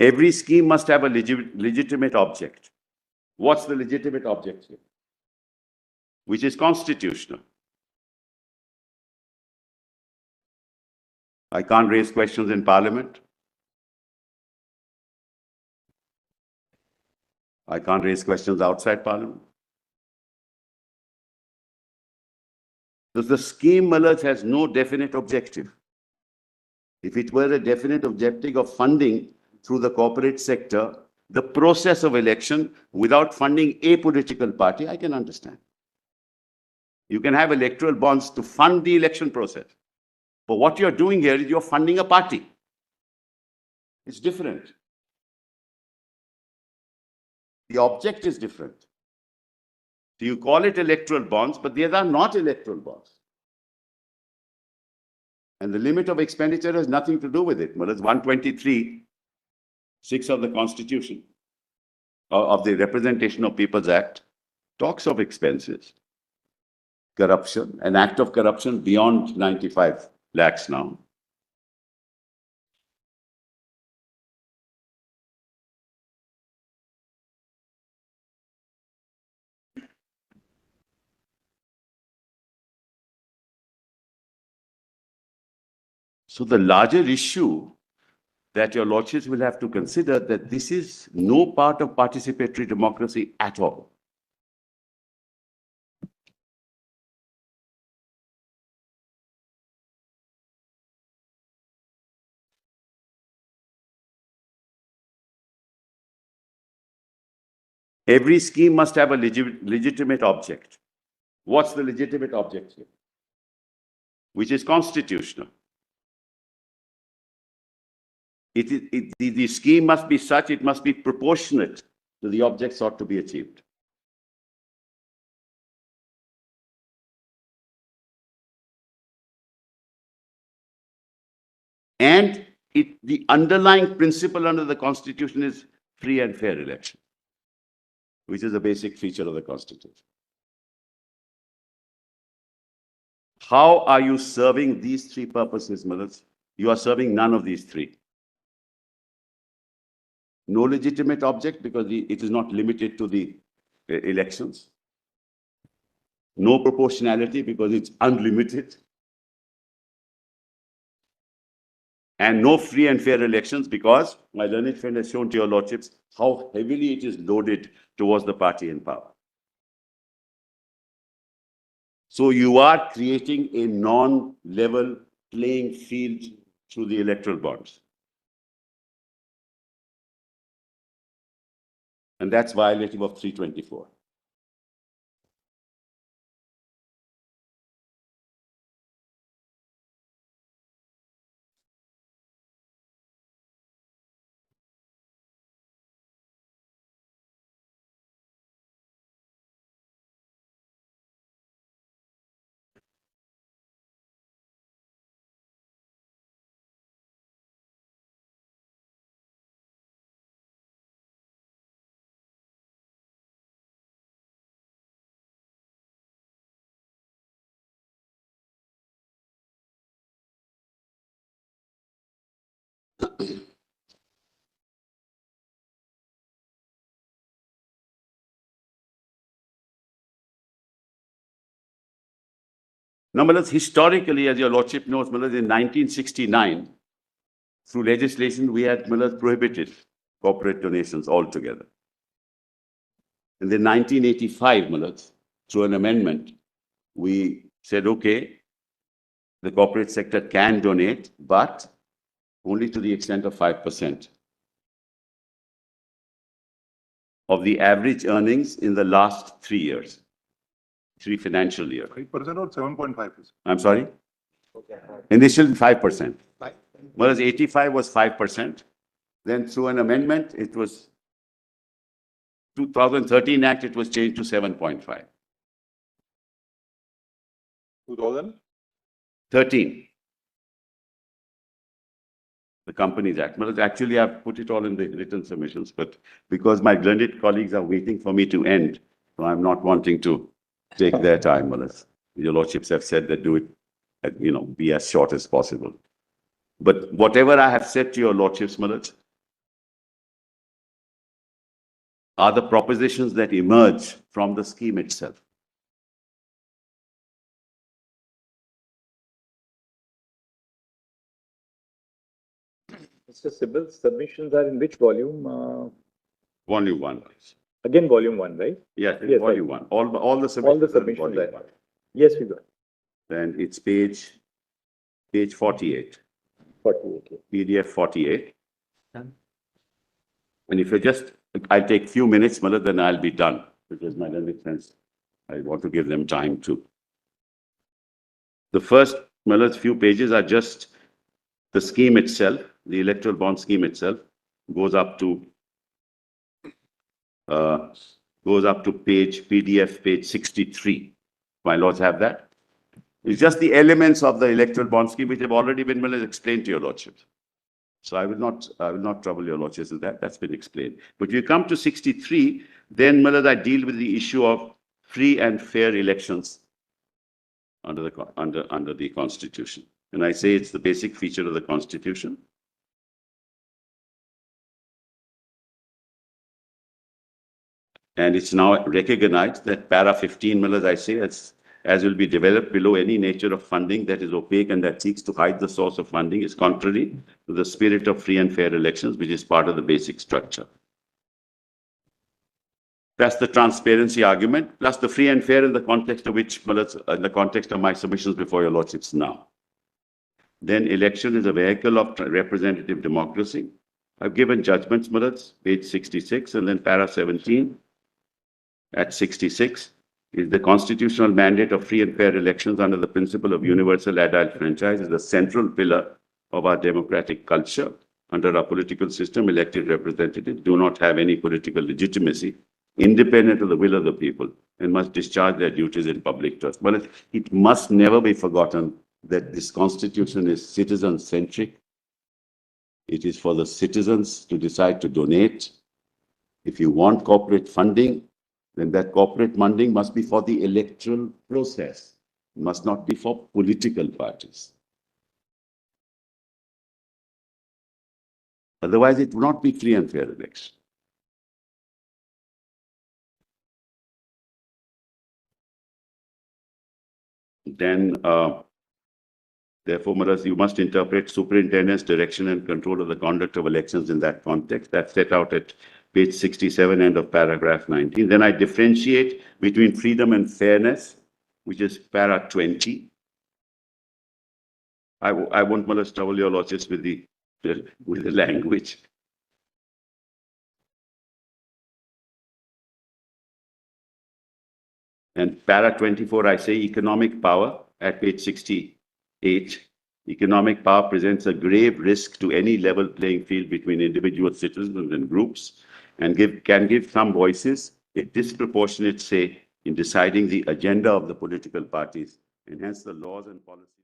Every scheme must have a legitimate object. What's the legitimate object here? Which is constitutional. I can't raise questions in Parliament. I can't raise questions outside Parliament. The scheme, Malaj, has no definite objective. If it were a definite objective of funding through the corporate sector, the process of election without funding a political party, I can understand. You can have electoral bonds to fund the election process. But what you're doing here is you're funding a party. It's different. The object is different. So you call it electoral bonds, but these are not electoral bonds. And the limit of expenditure has nothing to do with it. Well, it's 123(6) of the Constitution, of the Representation of People's Act, talks of expenses. Corruption, an act of corruption beyond 95 lakhs now. So the larger issue that your lordships will have to consider that this is no part of participatory democracy at all. Every scheme must have a legitimate object. What's the legitimate object here? Which is constitutional. The scheme must be such, it must be proportionate to the object sought to be achieved. And the underlying principle under the Constitution is free and fair election, which is a basic feature of the Constitution. How are you serving these three purposes, Malaj? You are serving none of these three. No legitimate object because it is not limited to the elections. No proportionality because it's unlimited. And no free and fair elections because my learned friend has shown to your lordships how heavily it is loaded towards the party in power. So you are creating a non-level playing field through the electoral bonds. And that's violative of 324. Now, Malaj, historically, as your lordship knows, Malaj, in 1969, through legislation, we had, Malaj, prohibited corporate donations altogether. And then 1985, Malaj, through an amendment, we said, okay, the corporate sector can donate, but only to the extent of 5% of the average earnings in the last 3 years. 3 financial years. 5% or 7.5%? I'm sorry? Initially 5%. Whereas 85 was 5%. Then through an amendment, it was 2013 Act, it was changed to 7.5. 2013? The Companies Act. Well, actually, I've put it all in the written submissions, but because my learned colleagues are waiting for me to end, so I'm not wanting to take their time. Well, your lordships have said that do it, be as short as possible. But whatever I have said to your lordships, Malaj, are the propositions that emerge from the scheme itself. Mr. Sibyl's submissions are in which volume? Volume 1. Again, volume 1, right? Yes, Yes, volume 1. All the All the submissions are in submissions volume are. 1. Yes, we got Then it's page 48, 48. PDF 48. And if you just, I'll take few minutes, Malad, then I'll be done, because my learned friends, I want to give them time too. The first, Malad's few pages are just the scheme itself, the electoral bond scheme itself, goes up to PDF page 63. My lords have that. It's just the elements of the electoral bond scheme which have already been explained to your lordships. So I will not trouble your lordships with that. That's been explained. But if you come to 63, then I deal with the issue of free and fair elections under the Constitution. And I say it's the basic feature of the Constitution. And it's now recognized that para 15, as I say, as will be developed below, any nature of funding that is opaque and that seeks to hide the source of funding is contrary to the spirit of free and fair elections, which is part of the basic structure. That's the transparency argument, plus the free and fair in the context of which, in the context of my submissions before your lordships now. Then election is a vehicle of representative democracy. I've given judgments, page 66, and then para 17 at 66 is the constitutional mandate of free and fair elections under the principle of universal adult franchise is the central pillar of our democratic culture. Under our political system, elected representatives do not have any political legitimacy independent of the will of the people and must discharge their duties in public trust. But it must never be forgotten that this constitution is citizen-centric. It is for the citizens to decide to donate. If you want corporate funding, then that corporate funding must be for the electoral process. It must not be for political parties. Otherwise, it will not be free and fair election. Then, therefore, Maras, you must interpret superintendent's direction and control of the conduct of elections in that context. That's set out at page 67, end of paragraph 19. Then I differentiate between freedom and fairness, which is para 20. I won't molest trouble your lordships with the language. And para 24, I say economic power at page 68. Economic power presents a grave risk to any level playing field between individual citizens and groups and can give some voices a disproportionate say in deciding the agenda of the political parties and hence the laws and policies.